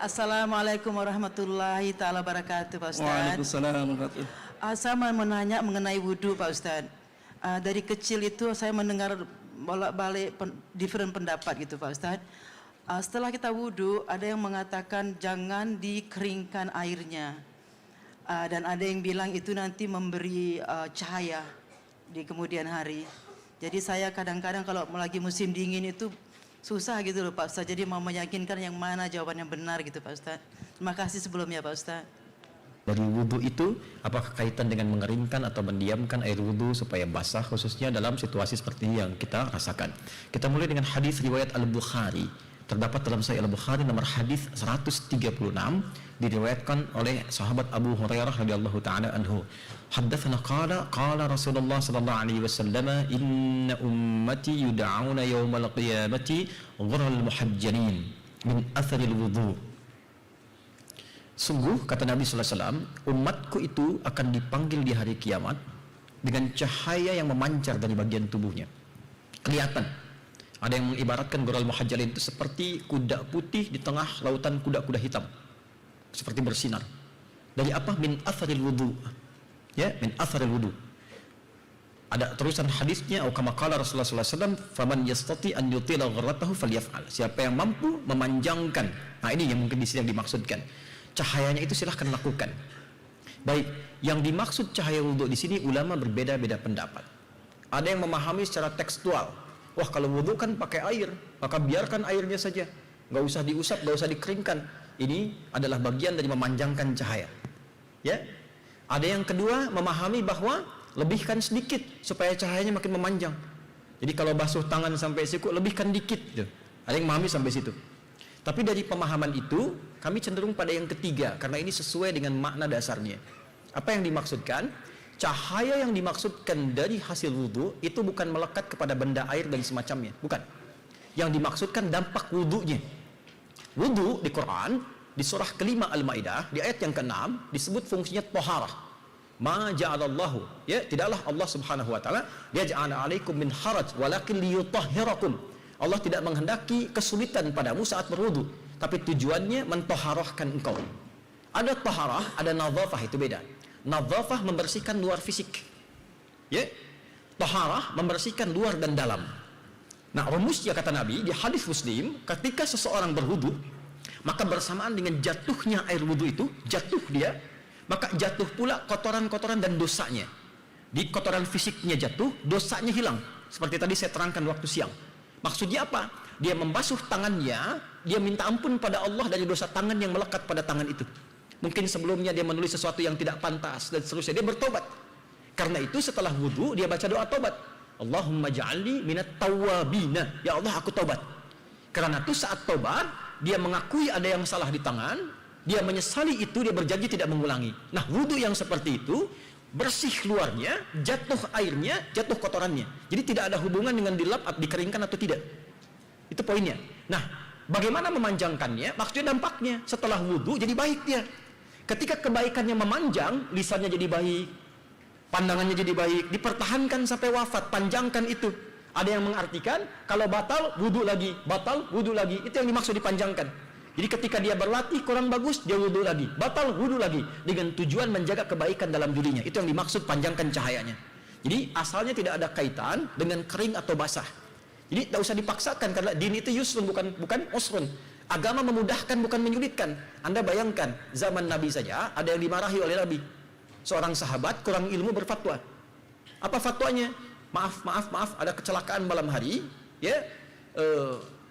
Assalamualaikum warahmatullahi ta'ala wabarakatuh, Pak Ustaz. Waalaikumsalam warahmatullahi. Saya mau menanya mengenai wudhu, Pak Ustaz. Dari kecil itu saya mendengar bolak-balik different pendapat gitu, Pak Ustaz. Setelah kita wudhu, ada yang mengatakan jangan dikeringkan airnya. Dan ada yang bilang itu nanti memberi cahaya di kemudian hari. Jadi saya kadang-kadang kalau lagi musim dingin itu susah gitu loh Pak Ustaz, jadi mau meyakinkan yang mana jawaban yang benar gitu Pak Ustaz. Terima kasih sebelumnya Pak Ustaz. Dari wudhu itu, apakah kaitan dengan mengeringkan atau mendiamkan air wudhu supaya basah, khususnya dalam situasi seperti yang kita rasakan. Kita mulai dengan hadis riwayat Al-Bukhari. Terdapat dalam Sahih Al-Bukhari nomor hadis 136, diriwayatkan oleh sahabat Abu Hurairah radhiyallahu taala anhu. Haddatsana qala Rasulullah sallallahu alaihi wasallam, inna ummati yud'auna yaumal qiyamati ghurral muhajjalin min atharil wudu. Sungguh, kata Nabi sallallahu alaihi wasallam, umatku itu akan dipanggil di hari kiamat dengan cahaya yang memancar dari bagian tubuhnya. Kelihatan. Ada yang mengibaratkan ghurral muhajjalin itu seperti kuda putih di tengah lautan kuda-kuda hitam. Seperti bersinar. Dari apa? Min atharil wudu. Ya, min atharil wudu. Ada terusan hadisnya, atau kama qala Rasulullah sallallahu alaihi wasallam, faman yastati an yutila ghurratahu falyaf'al. Siapa yang mampu memanjangkan. Nah, ini yang mungkin di sini yang dimaksudkan. Cahayanya itu silahkan lakukan. Baik, yang dimaksud cahaya wudu di sini ulama berbeda-beda pendapat. Ada yang memahami secara tekstual. Wah, kalau wudu kan pakai air, maka biarkan airnya saja, nggak usah diusap, nggak usah dikeringkan. Ini adalah bagian dari memanjangkan cahaya. Ya, ada yang kedua memahami bahwa lebihkan sedikit supaya cahayanya makin memanjang. Jadi kalau basuh tangan sampai siku, lebihkan dikit. Ada yang memahami sampai situ. Tapi dari pemahaman itu, kami cenderung pada yang ketiga, karena ini sesuai dengan makna dasarnya. Apa yang dimaksudkan? Cahaya yang dimaksudkan dari hasil wudhu itu bukan melekat kepada benda air dan semacamnya, bukan. Yang dimaksudkan dampak wudhunya. Wudhu di Quran, di surah kelima Al-Maidah, di ayat yang ke-6 disebut fungsinya taharah. Ma ja'alallahu, ya, tidaklah Allah Subhanahu wa taala yaj'ala 'alaikum min haraj walakin liyutahhirakum. Allah tidak menghendaki kesulitan padamu saat berwudu, tapi tujuannya mentahharahkan engkau. Ada taharah, ada nadhafah, itu beda. Nadhafah membersihkan luar fisik, ya. Taharah membersihkan luar dan dalam. Nah, rumusnya kata Nabi di hadis Muslim, ketika seseorang berwudu, maka bersamaan dengan jatuhnya air wudu itu, jatuh dia, maka jatuh pula kotoran-kotoran dan dosanya. Di kotoran fisiknya jatuh, dosanya hilang. Seperti tadi saya terangkan waktu siang. Maksudnya apa? Dia membasuh tangannya, dia minta ampun pada Allah dari dosa tangan yang melekat pada tangan itu. Mungkin sebelumnya dia menulis sesuatu yang tidak pantas dan seterusnya, dia bertobat. Karena itu setelah wudu dia baca doa tobat. Allahumma ja'alni minat tawwabina. Ya Allah, aku tobat. Karena itu saat tobat dia mengakui ada yang salah di tangan, dia menyesali itu, dia berjanji tidak mengulangi. Nah, wudu yang seperti itu bersih luarnya, jatuh airnya, jatuh kotorannya. Jadi tidak ada hubungan dengan dilap, dikeringkan atau tidak. Itu poinnya. Nah, bagaimana memanjangkannya? Maksudnya dampaknya setelah wudu jadi baik dia. Ketika kebaikannya memanjang, lisannya jadi baik, pandangannya jadi baik, dipertahankan sampai wafat, panjangkan itu. Ada yang mengartikan kalau batal wudu lagi, batal wudu lagi, itu yang dimaksud dipanjangkan. Jadi ketika dia berlatih kurang bagus, dia wudu lagi, batal wudu lagi, dengan tujuan menjaga kebaikan dalam dirinya. Itu yang dimaksud panjangkan cahayanya. Jadi asalnya tidak ada kaitan dengan kering atau basah. Jadi tidak usah dipaksakan, karena din itu yusrun, bukan usrun. Agama memudahkan, bukan menyulitkan. Anda bayangkan, zaman Nabi saja ada yang dimarahi oleh Nabi. Seorang sahabat kurang ilmu berfatwa. Apa fatwanya? Maaf, ada kecelakaan malam hari, ya.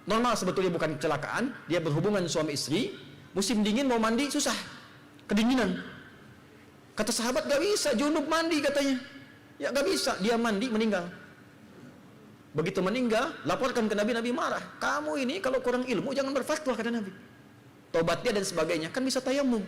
Normal sebetulnya bukan kecelakaan, dia berhubungan suami istri, musim dingin mau mandi susah, kedinginan. Kata sahabat, gak bisa junub mandi katanya. Ya gak bisa, dia mandi meninggal. Begitu meninggal, laporkan ke Nabi, Nabi marah. Kamu ini kalau kurang ilmu jangan berfatwa, kata Nabi. Tobat dia dan sebagainya, kan bisa tayamum.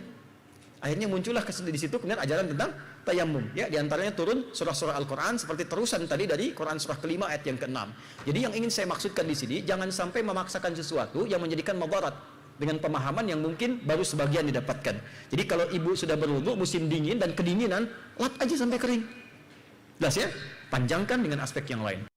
Akhirnya muncullah di situ kemudian ajaran tentang tayamum. Ya, diantaranya turun surah-surah Al-Quran seperti terusan tadi dari Quran surah kelima ayat yang ke-6. Jadi yang ingin saya maksudkan di sini, jangan sampai memaksakan sesuatu yang menjadikan madarat dengan pemahaman yang mungkin baru sebagian didapatkan. Jadi kalau ibu sudah berwudu musim dingin dan kedinginan, lap aja sampai kering. Jelas ya? Panjangkan dengan aspek yang lain.